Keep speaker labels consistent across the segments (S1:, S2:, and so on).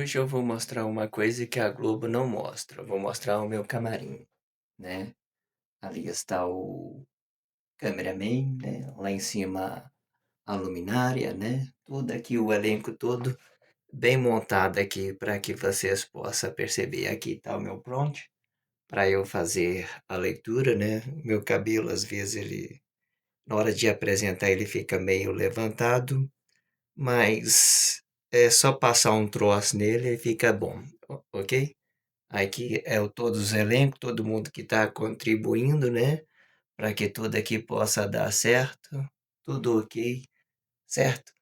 S1: Hoje eu vou mostrar uma coisa que a Globo não mostra. Eu vou mostrar o meu camarim, né? Ali está o cameraman, né? Lá em cima a luminária, né? Tudo aqui, o elenco todo bem montado aqui para que vocês possam perceber. Aqui está o meu prompt para eu fazer a leitura, né? Meu cabelo, às vezes, na hora de apresentar, ele fica meio levantado, mas é só passar um troço nele e fica bom, ok? Aqui é o todos os elencos, todo mundo que está contribuindo, né, para que tudo aqui possa dar certo, tudo ok, certo?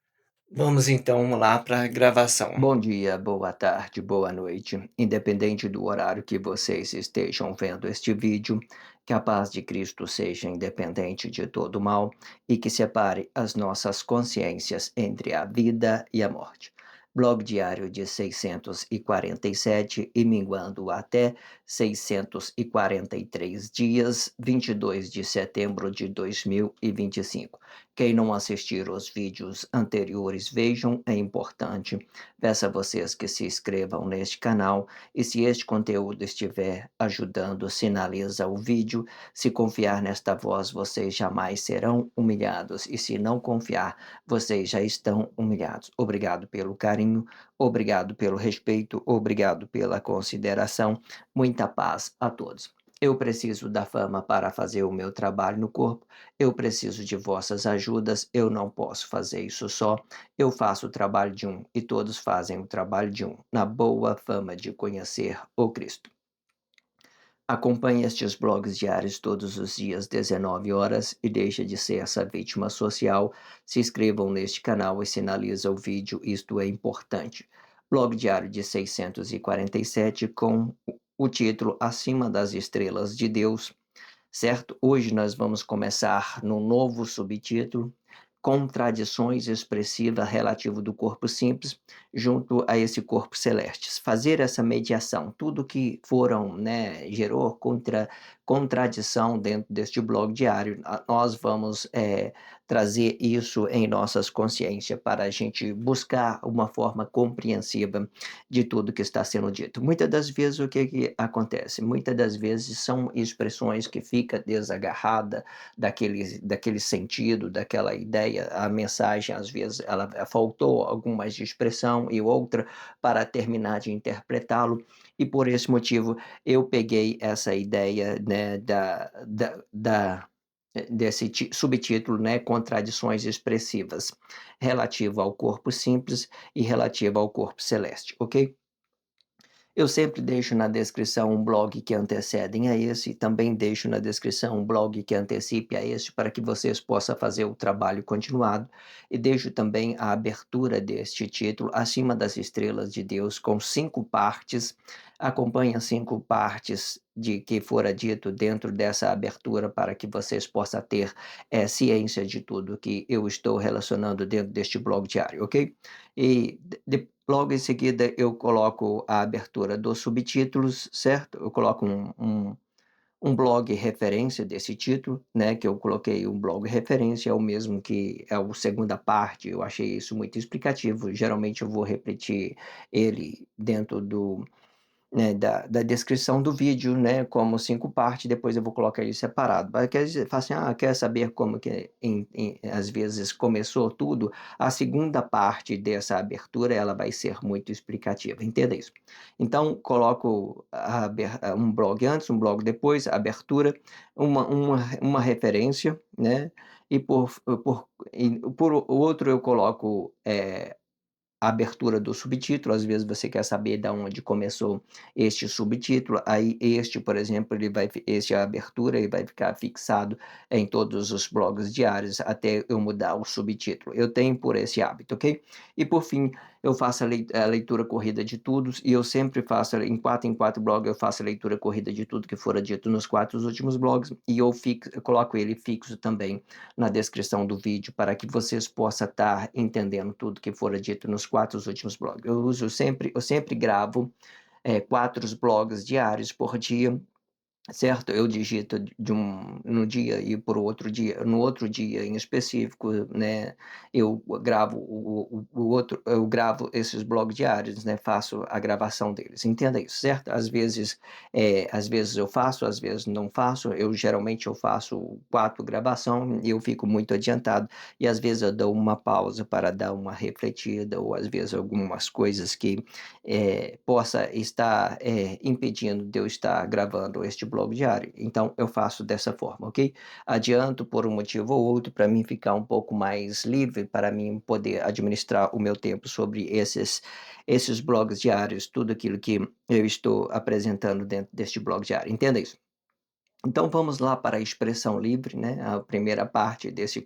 S1: Vamos então lá para a gravação.
S2: Bom dia, boa tarde, boa noite, independente do horário que vocês estejam vendo este vídeo, que a paz de Cristo seja independente de todo mal e que separe as nossas consciências entre a vida e a morte. Blog diário de 647 e minguando até 643 dias, 22 de setembro de 2025. Quem não assistir os vídeos anteriores, vejam, é importante. Peço a vocês que se inscrevam neste canal e se este conteúdo estiver ajudando, sinaliza o vídeo. Se confiar nesta voz, vocês jamais serão humilhados e se não confiar, vocês já estão humilhados. Obrigado pelo carinho, obrigado pelo respeito, obrigado pela consideração. Muita paz a todos. Eu preciso da fama para fazer o meu trabalho no corpo. Eu preciso de vossas ajudas. Eu não posso fazer isso só. Eu faço o trabalho de um e todos fazem o trabalho de um, na boa fama de conhecer o Cristo. Acompanhe estes blogs diários todos os dias, 19 horas, e deixe de ser essa vítima social. Se inscrevam neste canal e sinaliza o vídeo, isto é importante. Blog diário de 647 com o título Acima das Estrelas de Deus, certo? Hoje nós vamos começar no novo subtítulo, contradições expressivas relativo do corpo simples junto a esse corpo celeste. Fazer essa mediação, tudo que foram, né, gerou contradição dentro deste blog diário, nós vamos trazer isso em nossas consciências para a gente buscar uma forma compreensiva de tudo que está sendo dito. Muitas das vezes o que acontece? Muitas das vezes são expressões que fica desagarrada daquele sentido, daquela ideia, a mensagem às vezes ela faltou algumas de expressão e outra para terminar de interpretá-lo, e por esse motivo eu peguei essa ideia, né, desse subtítulo, né, contradições expressivas, relativo ao corpo simples e relativo ao corpo celeste, ok? Eu sempre deixo na descrição um blog que antecedem a esse, também deixo na descrição um blog que antecipe a este para que vocês possam fazer o trabalho continuado, e deixo também a abertura deste título, Acima das Estrelas de Deus, com 5 partes. Acompanhe as 5 partes de que fora dito dentro dessa abertura para que vocês possam ter ciência de tudo que eu estou relacionando dentro deste blog diário, ok? E logo em seguida eu coloco a abertura dos subtítulos, certo? Eu coloco um blog referência desse título, né, que eu coloquei um blog referência, é o mesmo que é a segunda parte, eu achei isso muito explicativo, geralmente eu vou repetir ele dentro né, da descrição do vídeo, né, como 5 partes, depois eu vou colocar ele separado. Mas quer dizer, fala assim, quer saber como que às vezes começou tudo? A segunda parte dessa abertura, ela vai ser muito explicativa, entenda isso. Então, coloco um blog antes, um blog depois, a abertura, uma referência, né, e por outro eu coloco a abertura do subtítulo, às vezes você quer saber da onde começou este subtítulo, aí este, por exemplo, este é a abertura, ele vai ficar fixado em todos os blogs diários até eu mudar o subtítulo. Eu tenho por esse hábito, ok? E por fim, eu faço a leitura corrida de tudo, e eu sempre faço em 4 blogs, eu faço a leitura corrida de tudo que fora dito nos 4 últimos blogs, e eu coloco ele fixo também na descrição do vídeo para que vocês possam estar entendendo tudo que fora dito nos 4 últimos blogs. Eu sempre gravo 4 blogs diários por dia, certo? Eu digito no dia e por outro dia, no outro dia em específico, né, eu gravo eu gravo esses blogs diários, né, faço a gravação deles, entenda isso, certo? Às vezes eu faço, às vezes não faço, geralmente eu faço 4 gravação e eu fico muito adiantado, e às vezes eu dou uma pausa para dar uma refletida, ou às vezes algumas coisas que possa estar impedindo de eu estar gravando este blog diário. Então, eu faço dessa forma, ok? Adianto por um motivo ou outro para mim ficar um pouco mais livre, para mim poder administrar o meu tempo sobre esses blogs diários, tudo aquilo que eu estou apresentando dentro deste blog diário. Entenda isso. Então vamos lá para a expressão livre, né, a primeira parte deste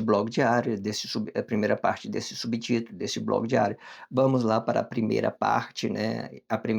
S2: blog diário, a primeira parte desse subtítulo, desse blog diário. Vamos lá para a primeira parte, né,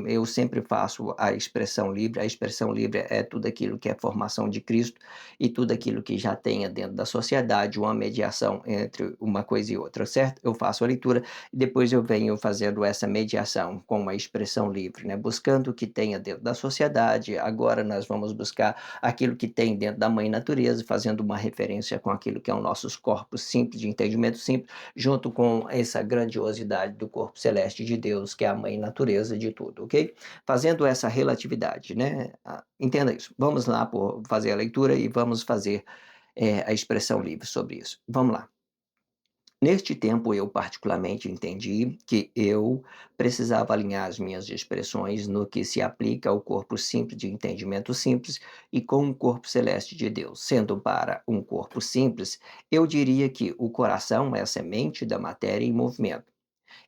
S2: eu sempre faço a expressão livre é tudo aquilo que é formação de Cristo e tudo aquilo que já tenha dentro da sociedade uma mediação entre uma coisa e outra, certo? Eu faço a leitura e depois eu venho fazendo essa mediação com a expressão livre, né, buscando o que tenha dentro da sociedade. Agora nós vamos buscar aquilo que tem dentro da mãe natureza, fazendo uma referência com aquilo que é o nossos corpos simples, de entendimento simples, junto com essa grandiosidade do corpo celeste de Deus, que é a mãe natureza de tudo, ok? Fazendo essa relatividade, né? Entenda isso. Vamos lá por fazer a leitura e vamos fazer a expressão livre sobre isso. Vamos lá. Neste tempo, eu particularmente entendi que eu precisava alinhar as minhas expressões no que se aplica ao corpo simples de entendimento simples e com o corpo celeste de Deus. Sendo para um corpo simples, eu diria que o coração é a semente da matéria em movimento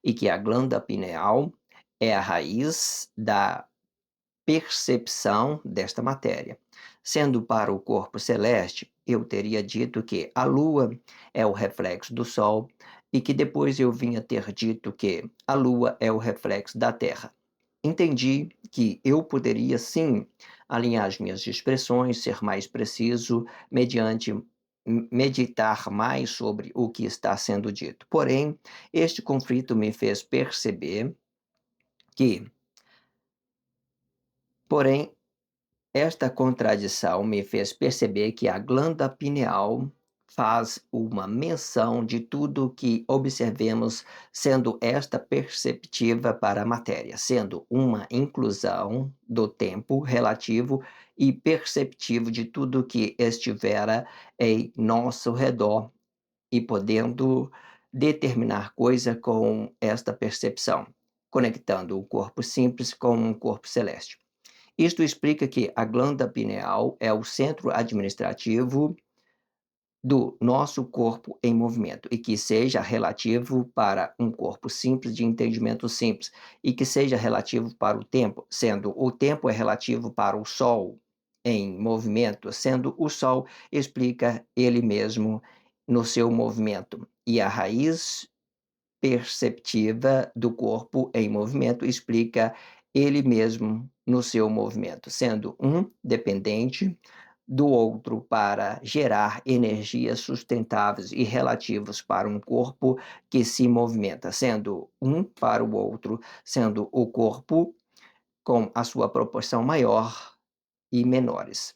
S2: e que a glândula pineal é a raiz da percepção desta matéria. Sendo para o corpo celeste, eu teria dito que a Lua é o reflexo do Sol e que depois eu vinha ter dito que a Lua é o reflexo da Terra. Entendi que eu poderia sim alinhar as minhas expressões, ser mais preciso, mediante meditar mais sobre o que está sendo dito. Porém, este conflito me fez perceber que, porém, esta contradição me fez perceber que a glândula pineal faz uma menção de tudo que observemos, sendo esta perceptiva para a matéria, sendo uma inclusão do tempo relativo e perceptivo de tudo que estivera em nosso redor e podendo determinar coisa com esta percepção, conectando o corpo simples com um corpo celeste. Isto explica que a glândula pineal é o centro administrativo do nosso corpo em movimento e que seja relativo para um corpo simples de entendimento simples e que seja relativo para o tempo, sendo o tempo é relativo para o Sol em movimento, sendo o Sol explica ele mesmo no seu movimento e a raiz perceptiva do corpo em movimento explica ele mesmo no seu movimento, sendo um dependente do outro para gerar energias sustentáveis e relativas para um corpo que se movimenta, sendo um para o outro, sendo o corpo com a sua proporção maior e menores.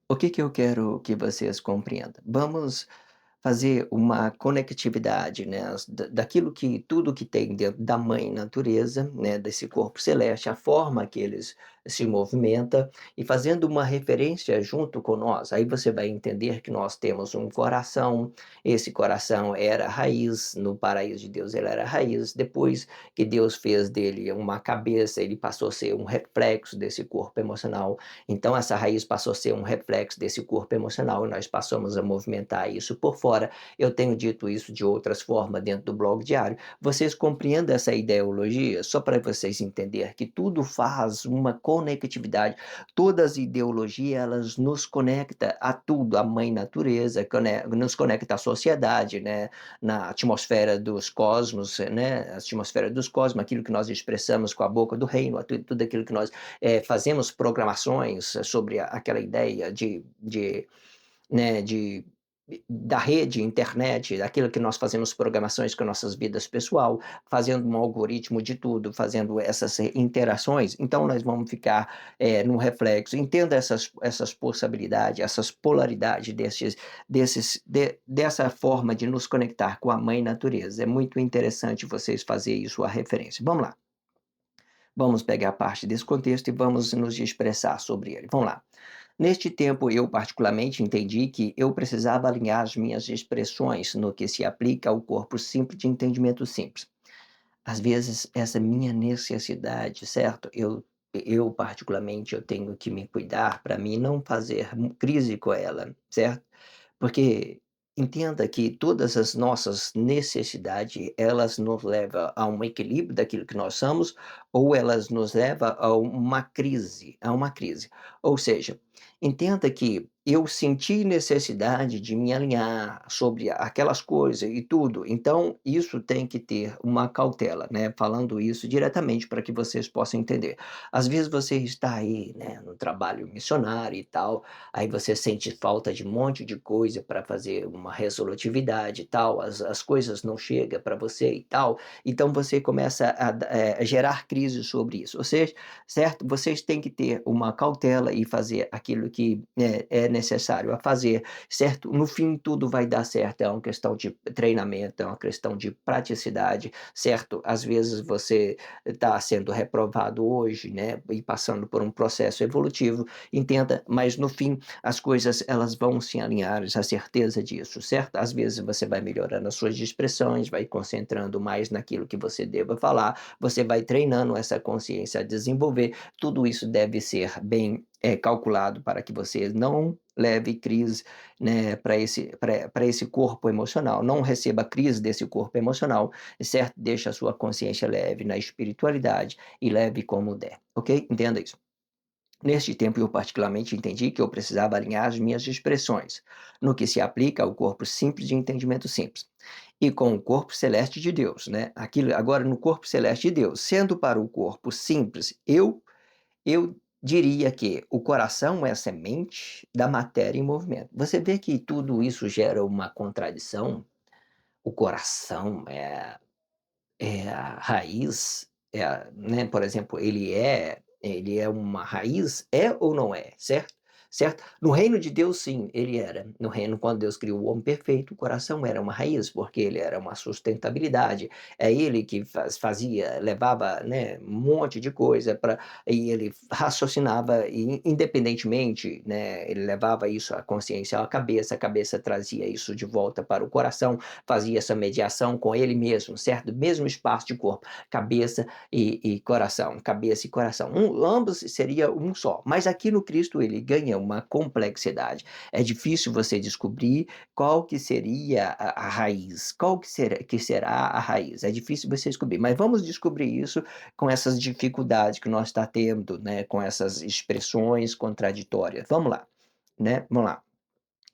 S2: O que eu quero que vocês compreendam? Vamos fazer uma conectividade, né, daquilo que tudo que tem dentro da mãe natureza, né, desse corpo celeste, a forma que eles se movimenta e fazendo uma referência junto com nós, aí você vai entender que nós temos um coração, esse coração era a raiz, no paraíso de Deus ele era a raiz, depois que Deus fez dele uma cabeça, ele passou a ser um reflexo desse corpo emocional, então essa raiz passou a ser um reflexo desse corpo emocional e nós passamos a movimentar isso por fora embora eu tenha dito isso de outras formas dentro do blog diário, vocês compreendem essa ideologia? Só para vocês entenderem que tudo faz uma conectividade, todas as ideologias elas nos conecta a tudo, a mãe natureza, nos conecta à sociedade, né, na atmosfera dos cosmos, né, a atmosfera dos cosmos, aquilo que nós expressamos com a boca do reino, tudo aquilo que nós fazemos programações sobre aquela ideia né, da rede, internet, daquilo que nós fazemos programações com nossas vidas pessoal, fazendo um algoritmo de tudo, fazendo essas interações, então nós vamos ficar no reflexo. Entenda essas possibilidades, essas polaridades dessa forma de nos conectar com a mãe natureza. É muito interessante vocês fazerem isso a referência. Vamos lá. Vamos pegar parte desse contexto e vamos nos expressar sobre ele. Vamos lá. Neste tempo, eu particularmente entendi que eu precisava alinhar as minhas expressões no que se aplica ao corpo simples de entendimento simples. Às vezes, essa minha necessidade, certo? Eu particularmente, eu tenho que me cuidar para mim não fazer crise com ela, certo? Porque entenda que todas as nossas necessidades, elas nos levam a um equilíbrio daquilo que nós somos, ou elas nos levam a uma crise. Ou seja, entenda que eu senti necessidade de me alinhar sobre aquelas coisas e tudo, então isso tem que ter uma cautela, né, falando isso diretamente para que vocês possam entender. Às vezes você está aí, né, no trabalho missionário e tal, aí você sente falta de um monte de coisa para fazer uma resolutividade e tal, as coisas não chegam para você e tal, então você começa a gerar crise sobre isso. Vocês, certo? Vocês têm que ter uma cautela e fazer aquilo que é necessário a fazer, certo? No fim, tudo vai dar certo. É uma questão de treinamento, é uma questão de praticidade, certo? Às vezes você está sendo reprovado hoje, né? E passando por um processo evolutivo, entenda, mas no fim as coisas elas vão se alinhar, a certeza disso, certo? Às vezes você vai melhorando as suas expressões, vai concentrando mais naquilo que você deva falar, você vai treinando essa consciência a desenvolver, tudo isso deve ser bem calculado para que você não leve crise, né, para esse corpo emocional, não receba crise desse corpo emocional, certo? Deixa a sua consciência leve na espiritualidade e leve como der, ok? Entenda isso. Neste tempo, eu particularmente entendi que eu precisava alinhar as minhas expressões, no que se aplica ao corpo simples de entendimento simples, e com o corpo celeste de Deus, né? Aquilo, agora, no corpo celeste de Deus, sendo para o corpo simples, eu diria que o coração é a semente da matéria em movimento. Você vê que tudo isso gera uma contradição? O coração é a raiz, né, por exemplo, ele é uma raiz, é ou não é, certo? Certo? No reino de Deus, sim, ele era. No reino, quando Deus criou o homem perfeito, o coração era uma raiz, porque ele era uma sustentabilidade. É ele que fazia, levava, né, um monte de coisa para e ele raciocinava independentemente, né, ele levava isso à consciência à cabeça, a cabeça trazia isso de volta para o coração, fazia essa mediação com ele mesmo, certo? Mesmo espaço de corpo, cabeça e coração, cabeça e coração. Ambos seria um só, mas aqui no Cristo ele ganha uma complexidade. É difícil você descobrir qual que seria a raiz, qual que será a raiz. É difícil você descobrir, mas vamos descobrir isso com essas dificuldades que nós está tendo, né? Com essas expressões contraditórias. Vamos lá, né? Vamos lá.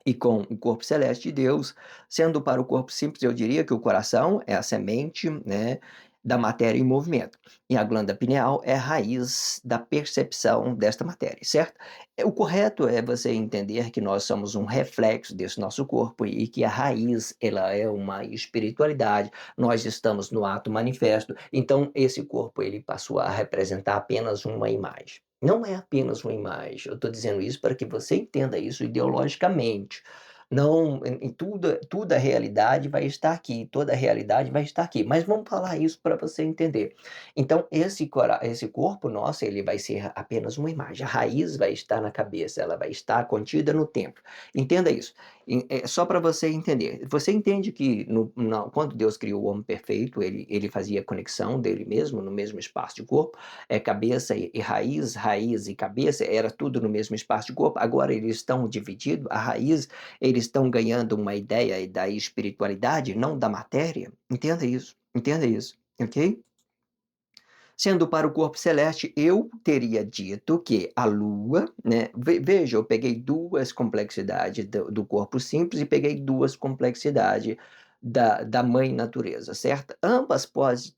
S2: E com o corpo celeste de Deus, sendo para o corpo simples, eu diria que o coração é a semente, né, da matéria em movimento, e a glândula pineal é a raiz da percepção desta matéria, certo? O correto é você entender que nós somos um reflexo desse nosso corpo e que a raiz, ela é uma espiritualidade, nós estamos no ato manifesto, então esse corpo ele passou a representar apenas uma imagem. Não é apenas uma imagem, eu estou dizendo isso para que você entenda isso ideologicamente. Não, em tudo a realidade vai estar aqui, toda a realidade vai estar aqui, mas vamos falar isso para você entender. Então esse corpo nosso, ele vai ser apenas uma imagem, a raiz vai estar na cabeça, ela vai estar contida no tempo. Entenda isso, só para você entender. Você entende que quando Deus criou o homem perfeito, ele fazia conexão dele mesmo, no mesmo espaço de corpo, cabeça e raiz, raiz e cabeça, era tudo no mesmo espaço de corpo. Agora eles estão divididos, a raiz, ele eles estão ganhando uma ideia da espiritualidade, não da matéria. Entenda isso, ok? Sendo para o corpo celeste, eu teria dito que a Lua, né? Veja, eu peguei duas complexidades do corpo simples e peguei duas complexidades da mãe natureza, certo? Ambas pode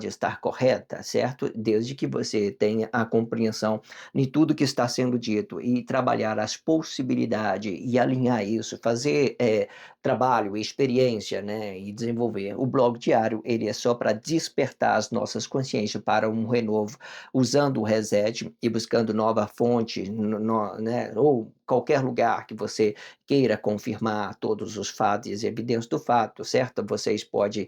S2: estar correta, certo? Desde que você tenha a compreensão de tudo que está sendo dito e trabalhar as possibilidades e alinhar isso, fazer trabalho, experiência, né, e desenvolver. O blog diário, ele é só para despertar as nossas consciências para um renovo, usando o reset e buscando nova fonte, né, ou qualquer lugar que você queira confirmar todos os fatos e evidências do fato, certo? Vocês podem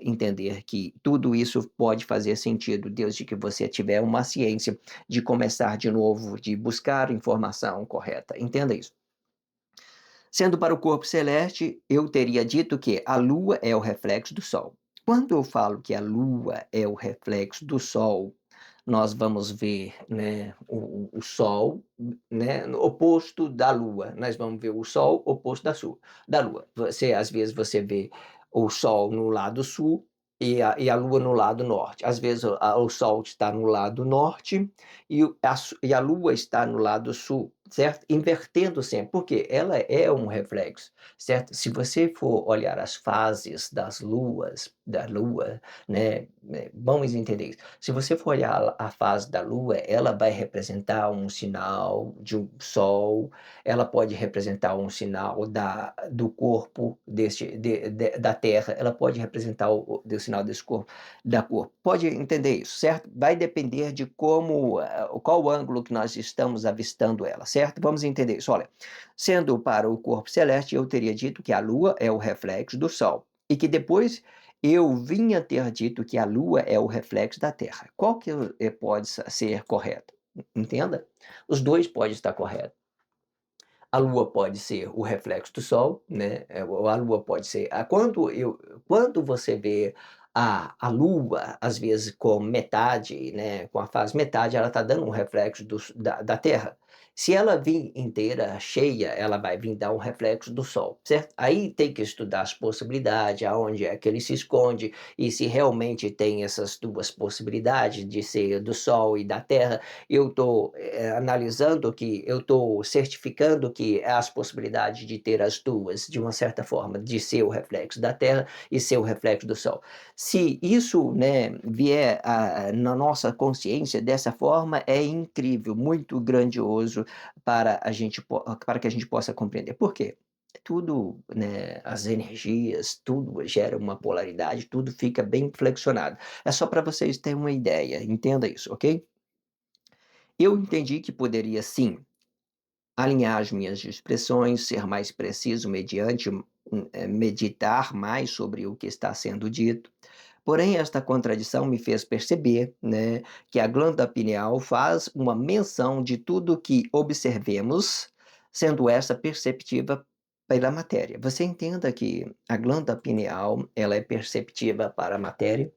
S2: entender que tudo isso pode fazer sentido desde que você tiver uma ciência de começar de novo, de buscar informação correta. Entenda isso. Sendo para o corpo celeste, eu teria dito que a Lua é o reflexo do Sol. Quando eu falo que a Lua é o reflexo do Sol, nós vamos ver, né, o Sol, né, no oposto da Lua. Nós vamos ver o Sol oposto da Lua. Às vezes você vê o Sol no lado sul e a Lua no lado norte. Às vezes o Sol está no lado norte e a Lua está no lado sul, certo? Invertendo sempre, porque ela é um reflexo, certo? Se você for olhar as fases da Lua, né, vamos entender isso. Se você for olhar a fase da Lua, ela vai representar um sinal de um Sol, ela pode representar um sinal do corpo da Terra, ela pode representar o sinal desse corpo, da cor. Pode entender isso, certo? Vai depender de qual o ângulo que nós estamos avistando ela, certo? Vamos entender isso. Olha, sendo para o corpo celeste, eu teria dito que a Lua é o reflexo do Sol e que depois eu vinha ter dito que a Lua é o reflexo da Terra. Qual que pode ser correto? Entenda? Os dois podem estar corretos. A Lua pode ser o reflexo do Sol, né? Ou a Lua pode ser. Quando você vê a Lua, às vezes, com metade, né? Com a fase metade, ela está dando um reflexo da Terra. Se ela vir inteira, cheia, ela vai vir dar um reflexo do Sol, certo? Aí tem que estudar as possibilidades, aonde é que ele se esconde, e se realmente tem essas duas possibilidades de ser do Sol e da Terra. Eu estou analisando que eu estou certificando que há as possibilidades de ter as duas, de uma certa forma, de ser o reflexo da Terra e ser o reflexo do Sol. Se isso, né, vier na nossa consciência dessa forma, é incrível, muito grandioso para que a gente possa compreender. Por quê? Tudo, né, as energias, tudo gera uma polaridade, tudo fica bem flexionado. É só para vocês terem uma ideia, entenda isso, ok? Eu entendi que poderia sim alinhar as minhas expressões, ser mais preciso mediante meditar mais sobre o que está sendo dito. Porém, esta contradição me fez perceber, né, que a glândula pineal faz uma menção de tudo que observemos, sendo essa perceptiva pela matéria. Você entenda que a glândula pineal ela é perceptiva para a matéria.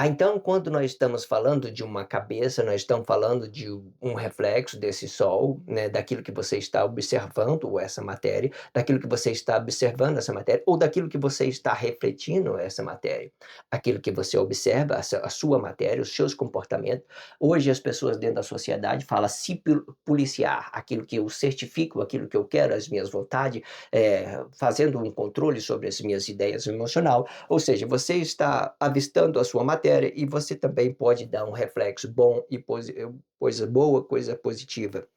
S2: Então, quando nós estamos falando de uma cabeça, nós estamos falando de um reflexo desse sol, né, daquilo que você está observando essa matéria, daquilo que você está observando essa matéria, ou daquilo que você está refletindo essa matéria. Aquilo que você observa, a sua matéria, os seus comportamentos. Hoje as pessoas dentro da sociedade falam se policiar, aquilo que eu certifico, aquilo que eu quero, as minhas vontades, fazendo um controle sobre as minhas ideias emocionais. Ou seja, você está avistando a sua matéria e você também pode dar um reflexo bom e coisa boa, coisa positiva,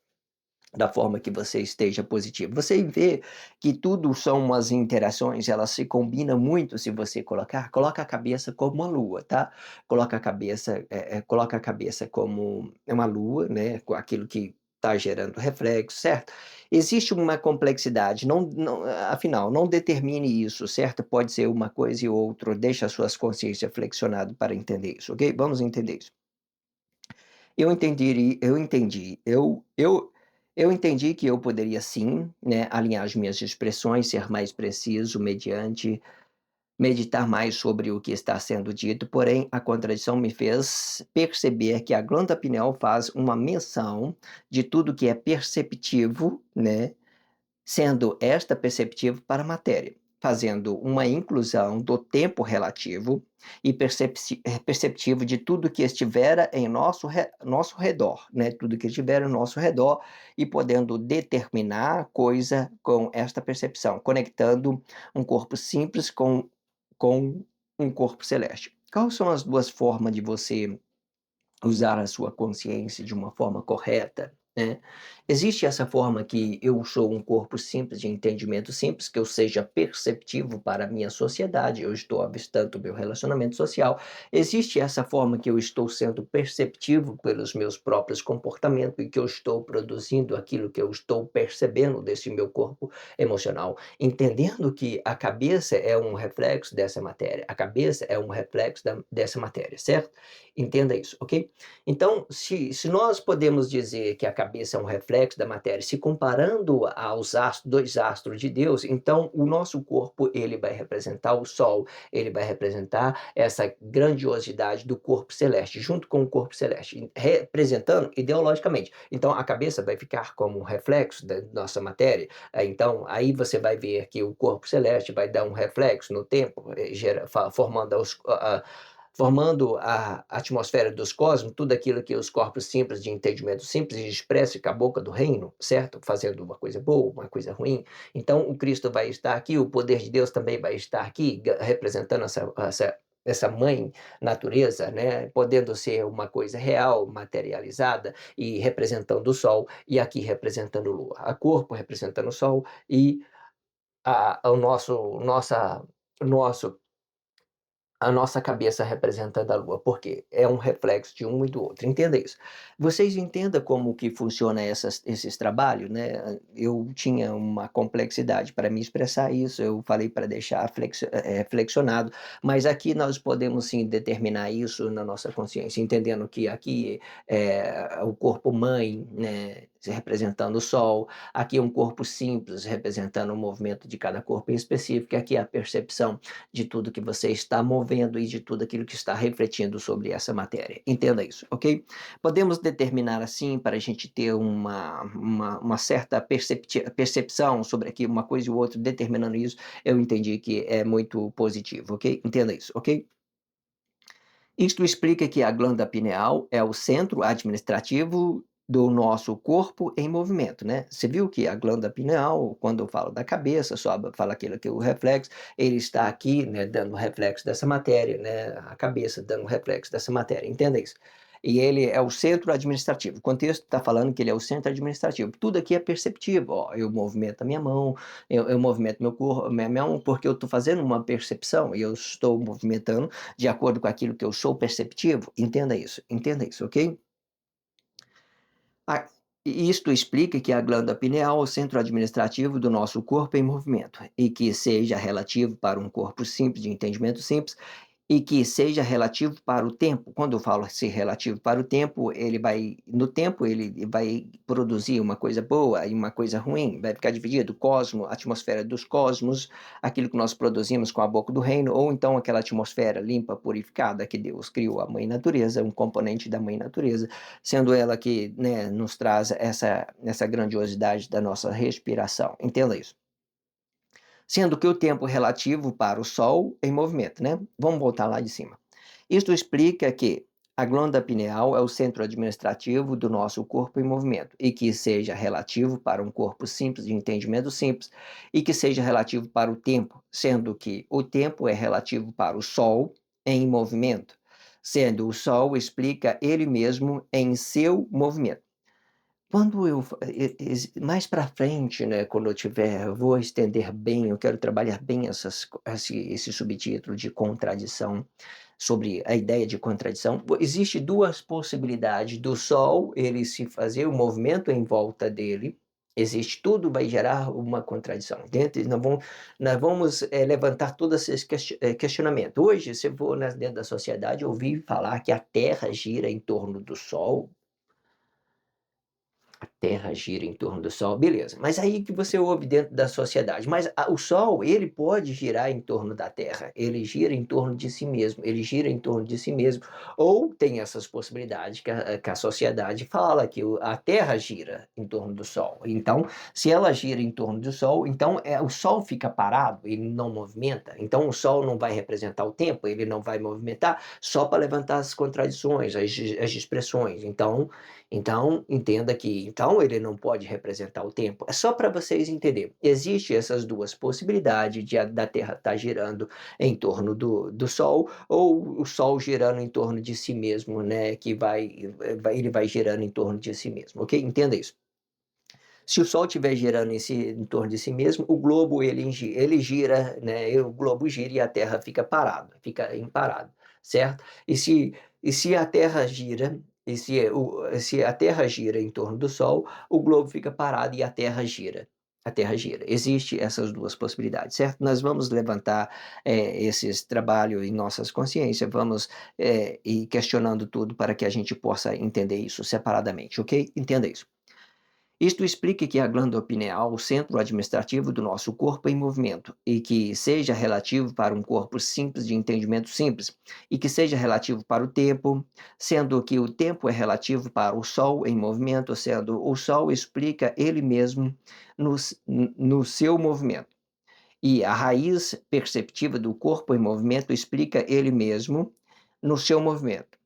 S2: da forma que você esteja positivo. Você vê que tudo são umas interações, elas se combinam muito se você coloca a cabeça como uma lua, tá? Coloca a cabeça como uma lua, né? Com aquilo que está gerando reflexo, certo? Existe uma complexidade, afinal, não determine isso, certo? Pode ser uma coisa e outra, deixa as suas consciências flexionadas para entender isso, ok? Vamos entender isso. Eu entendi que eu poderia sim, né, alinhar as minhas expressões, ser mais preciso mediante meditar mais sobre o que está sendo dito, porém a contradição me fez perceber que a glândula pineal faz uma menção de tudo que é perceptivo, né, sendo esta perceptível para a matéria, fazendo uma inclusão do tempo relativo e perceptível de tudo que estivera em nosso redor, né? Tudo que estiver ao nosso redor, e podendo determinar a coisa com esta percepção, conectando um corpo simples com um corpo celeste. Quais são as duas formas de você usar a sua consciência de uma forma correta, né? Existe essa forma que eu sou um corpo simples, de entendimento simples, que eu seja perceptivo para a minha sociedade, eu estou avistando o meu relacionamento social. Existe essa forma que eu estou sendo perceptivo pelos meus próprios comportamentos e que eu estou produzindo aquilo que eu estou percebendo desse meu corpo emocional, entendendo que a cabeça é um reflexo dessa matéria, a cabeça é um reflexo dessa matéria, certo? Entenda isso, ok? Então, se nós podemos dizer que a cabeça é um reflexo da matéria, se comparando aos astros, 2 astros de Deus, então o nosso corpo, ele vai representar o Sol, ele vai representar essa grandiosidade do corpo celeste, junto com o corpo celeste, representando ideologicamente. Então, a cabeça vai ficar como um reflexo da nossa matéria, então aí você vai ver que o corpo celeste vai dar um reflexo no tempo, formando formando a atmosfera dos cosmos, tudo aquilo que os corpos simples de entendimento simples expressam com a boca do reino, certo? Fazendo uma coisa boa, uma coisa ruim. Então, o Cristo vai estar aqui, o poder de Deus também vai estar aqui, representando essa mãe natureza, né? Podendo ser uma coisa real, materializada, e representando o Sol, e aqui representando a Lua. A corpo representando o Sol e o nosso a nossa cabeça representando a Lua, porque é um reflexo de um e do outro, entenda isso. Vocês entendam como que funciona esses trabalhos, né? Eu tinha uma complexidade para me expressar isso, eu falei para deixar flexionado, mas aqui nós podemos sim determinar isso na nossa consciência, entendendo que aqui é o corpo mãe, né, representando o Sol, aqui é um corpo simples representando o movimento de cada corpo em específico, e aqui é a percepção de tudo que você está movendo e de tudo aquilo que está refletindo sobre essa matéria. Entenda isso, ok? Podemos determinar assim para a gente ter uma certa percepção sobre aqui uma coisa e o outro, determinando isso, eu entendi que é muito positivo, ok? Entenda isso, ok? Isto explica que a glândula pineal é o centro administrativo do nosso corpo em movimento, né? Você viu que a glândula pineal, quando eu falo da cabeça, só fala aquilo que é o reflexo, ele está aqui, né, dando reflexo dessa matéria, né? A cabeça dando reflexo dessa matéria, entenda isso. E ele é o centro administrativo. O contexto está falando que ele é o centro administrativo. Tudo aqui é perceptível. Ó, eu movimento a minha mão, eu movimento meu corpo, minha mão, porque eu estou fazendo uma percepção e eu estou movimentando de acordo com aquilo que eu sou perceptivo. Entenda isso, ok? Ah, isto explica que a glândula pineal é o centro administrativo do nosso corpo em movimento, e que seja relativo para um corpo simples, de entendimento simples, e que seja relativo para o tempo. Quando eu falo ser relativo para o tempo, no tempo ele vai produzir uma coisa boa e uma coisa ruim, vai ficar dividido, cosmo, atmosfera dos cosmos, aquilo que nós produzimos com a boca do reino, ou então aquela atmosfera limpa, purificada que Deus criou, a mãe natureza, um componente da mãe natureza, sendo ela que, né, nos traz essa grandiosidade da nossa respiração. Entenda isso. Sendo que o tempo relativo para o Sol em movimento, né? Vamos voltar lá de cima. Isto explica que a glândula pineal é o centro administrativo do nosso corpo em movimento, e que seja relativo para um corpo simples, de entendimento simples, e que seja relativo para o tempo, sendo que o tempo é relativo para o Sol em movimento, sendo o Sol explica ele mesmo em seu movimento. Quando eu fa mais para frente, né, quando eu vou estender bem, eu quero trabalhar bem esse subtítulo de contradição, sobre a ideia de contradição. Existe 2 possibilidades do Sol, ele se fazer o movimento em volta dele, existe, tudo vai gerar uma contradição. Dentro nós vamos, levantar todos esses questionamento. Hoje, se eu for dentro da sociedade, ouvir falar que a Terra gira em torno do Sol, A Terra gira em torno do Sol, beleza. Mas aí que você ouve dentro da sociedade, mas o Sol, ele pode girar em torno da Terra, ele gira em torno de si mesmo, ele gira em torno de si mesmo, ou tem essas possibilidades que a sociedade fala que a Terra gira em torno do Sol. Então, se ela gira em torno do Sol, então o Sol fica parado, ele não movimenta, então o Sol não vai representar o tempo, ele não vai movimentar, só para levantar as contradições, as expressões. Então, entenda que então ele não pode representar o tempo. É só para vocês entenderem. Existem essas duas possibilidades da Terra estar girando em torno do Sol, ou o Sol girando em torno de si mesmo, né? Ele vai girando em torno de si mesmo, ok? Entenda isso. Se o Sol estiver girando em torno de si mesmo, o globo ele gira, né? O globo gira e a Terra fica parada, fica em parado, certo? E se a Terra gira, se a Terra gira em torno do Sol, o globo fica parado e a Terra gira. A Terra gira. Existem essas duas possibilidades, certo? Nós vamos levantar esses trabalhos em nossas consciências, vamos ir questionando tudo para que a gente possa entender isso separadamente, ok? Entenda isso. Isto explica que a glândula pineal, o centro administrativo do nosso corpo em movimento, e que seja relativo para um corpo simples de entendimento simples, e que seja relativo para o tempo, sendo que o tempo é relativo para o Sol em movimento, sendo o Sol explica ele mesmo no seu movimento. E a raiz perceptiva do corpo em movimento explica ele mesmo no seu movimento,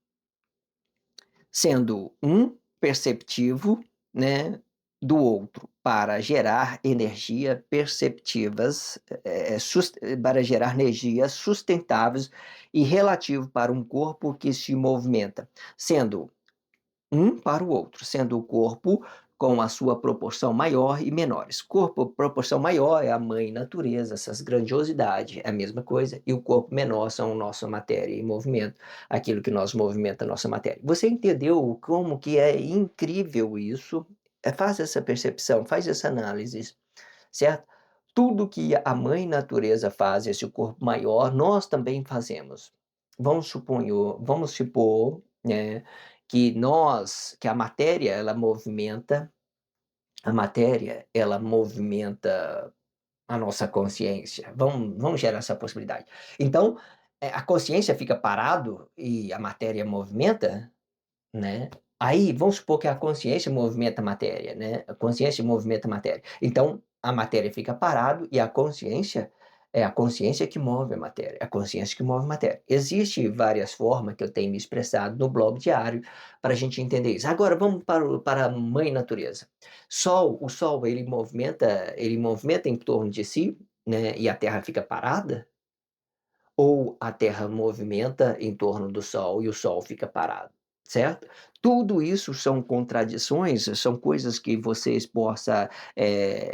S2: sendo um perceptivo, né, do outro, para gerar energia perceptivas, para gerar energias sustentáveis e relativo para um corpo que se movimenta, sendo um para o outro, sendo o corpo com a sua proporção maior e menores. Corpo, proporção maior é a mãe natureza, essas grandiosidades, é a mesma coisa, e o corpo menor são a nossa matéria em movimento, aquilo que nós movimenta a nossa matéria. Você entendeu como que é incrível isso? Faz essa percepção, faz essa análise, certo? Tudo que a mãe natureza faz, esse corpo maior, nós também fazemos. Vamos supor, né, que a matéria, ela movimenta a nossa consciência. Vamos gerar essa possibilidade. Então, a consciência fica parado e a matéria movimenta, né? Aí, vamos supor que a consciência movimenta a matéria, né? A consciência movimenta a matéria. Então, a matéria fica parado e a consciência que move a matéria, a consciência que move a matéria. Existem várias formas que eu tenho me expressado no blog diário para a gente entender isso. Agora, vamos para a mãe natureza. O Sol, ele movimenta em torno de si, né? E a Terra fica parada? Ou a Terra movimenta em torno do Sol e o Sol fica parado, certo? Tudo isso são contradições, são coisas que vocês possam,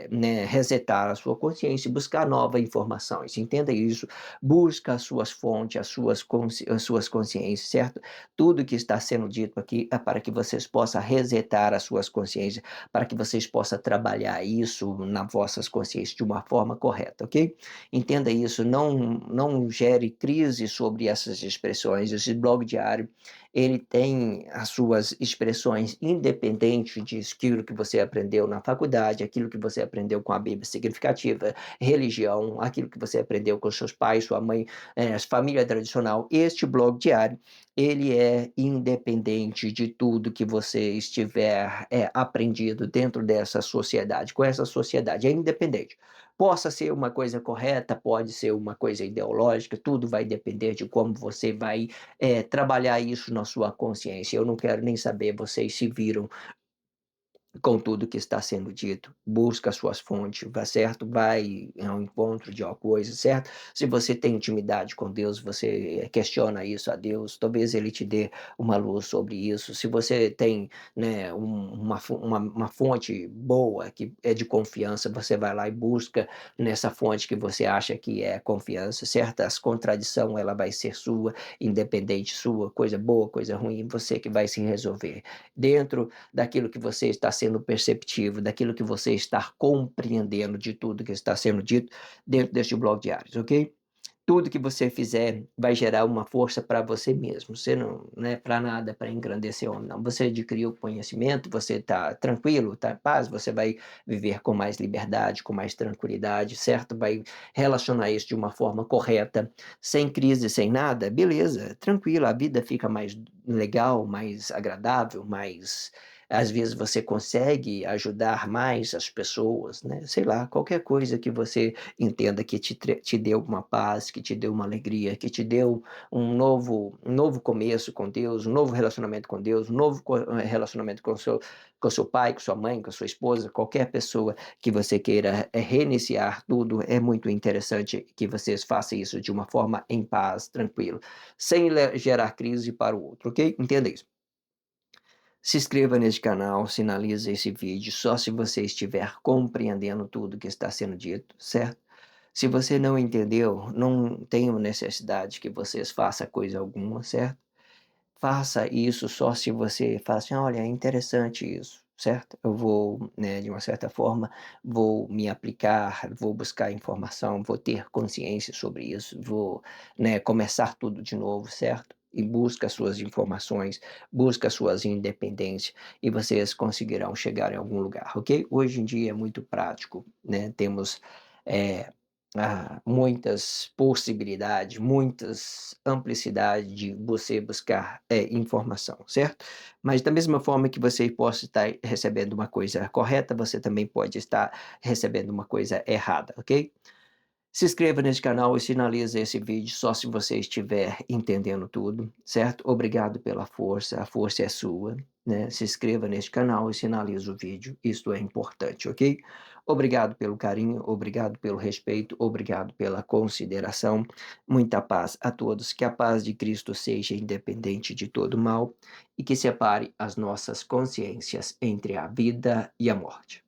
S2: né, resetar a sua consciência e buscar novas informações, entenda isso. Busca as suas fontes, as suas consciências, certo? Tudo que está sendo dito aqui é para que vocês possam resetar as suas consciências, para que vocês possam trabalhar isso nas vossas consciências de uma forma correta, ok? Entenda isso, não gere crise sobre essas expressões. Esse blog diário, ele tem as suas expressões independentes daquilo que você aprendeu na faculdade, aquilo que você aprendeu com a Bíblia significativa, religião, aquilo que você aprendeu com seus pais, sua mãe, família tradicional. Este blog diário, ele é independente de tudo que você estiver aprendido dentro dessa sociedade, com essa sociedade, é independente. Possa ser uma coisa correta, pode ser uma coisa ideológica, tudo vai depender de como você vai trabalhar isso na sua consciência. Eu não quero nem saber, vocês se viram com tudo que está sendo dito, busca suas fontes, vai certo? Vai ao encontro de alguma coisa, certo? Se você tem intimidade com Deus, você questiona isso a Deus, talvez Ele te dê uma luz sobre isso. Se você tem, né, uma fonte boa, que é de confiança, você vai lá e busca nessa fonte que você acha que é confiança, certo? As contradição, ela vai ser sua, independente sua, coisa boa, coisa ruim, você que vai se resolver. Dentro daquilo que você está sendo perceptivo, daquilo que você está compreendendo de tudo que está sendo dito dentro deste blog diários, ok? tudo que você fizer vai gerar uma força para você mesmo. Você não é para nada para engrandecer o homem, não. Você adquiriu conhecimento, você está tranquilo, está em paz, você vai viver com mais liberdade, com mais tranquilidade, certo? Vai relacionar isso de uma forma correta, sem crise, sem nada, beleza, tranquilo, a vida fica mais legal, mais agradável, mais às vezes você consegue ajudar mais as pessoas, né? Sei lá, qualquer coisa que você entenda que te deu uma paz, que te deu uma alegria, que te deu um novo começo com Deus, um novo relacionamento com Deus, um novo relacionamento com seu pai, com sua mãe, com sua esposa, qualquer pessoa que você queira reiniciar tudo, é muito interessante que vocês façam isso de uma forma em paz, tranquilo, sem gerar crise para o outro, ok? Entenda isso. Se inscreva neste canal, sinalize esse vídeo só se você estiver compreendendo tudo que está sendo dito, certo? Se você não entendeu, não tenho necessidade que vocês façam coisa alguma, certo? Faça isso só se você fala assim: olha, é interessante isso, certo? Eu vou, né, de uma certa forma, vou me aplicar, vou buscar informação, vou ter consciência sobre isso, vou, né, começar tudo de novo, certo? E busca suas informações, busca suas independências e vocês conseguirão chegar em algum lugar, ok? Hoje em dia é muito prático, né? Temos é, muitas possibilidades, muitas amplicidades de você buscar informação, certo? Mas da mesma forma que você possa estar recebendo uma coisa correta, você também pode estar recebendo uma coisa errada, ok? Se inscreva nesse canal e sinalize esse vídeo só se você estiver entendendo tudo, certo? Obrigado pela força, a força é sua, né? Se inscreva neste canal e sinalize o vídeo, isto é importante, ok? Obrigado pelo carinho, obrigado pelo respeito, obrigado pela consideração. Muita paz a todos, que a paz de Cristo seja independente de todo mal e que separe as nossas consciências entre a vida e a morte.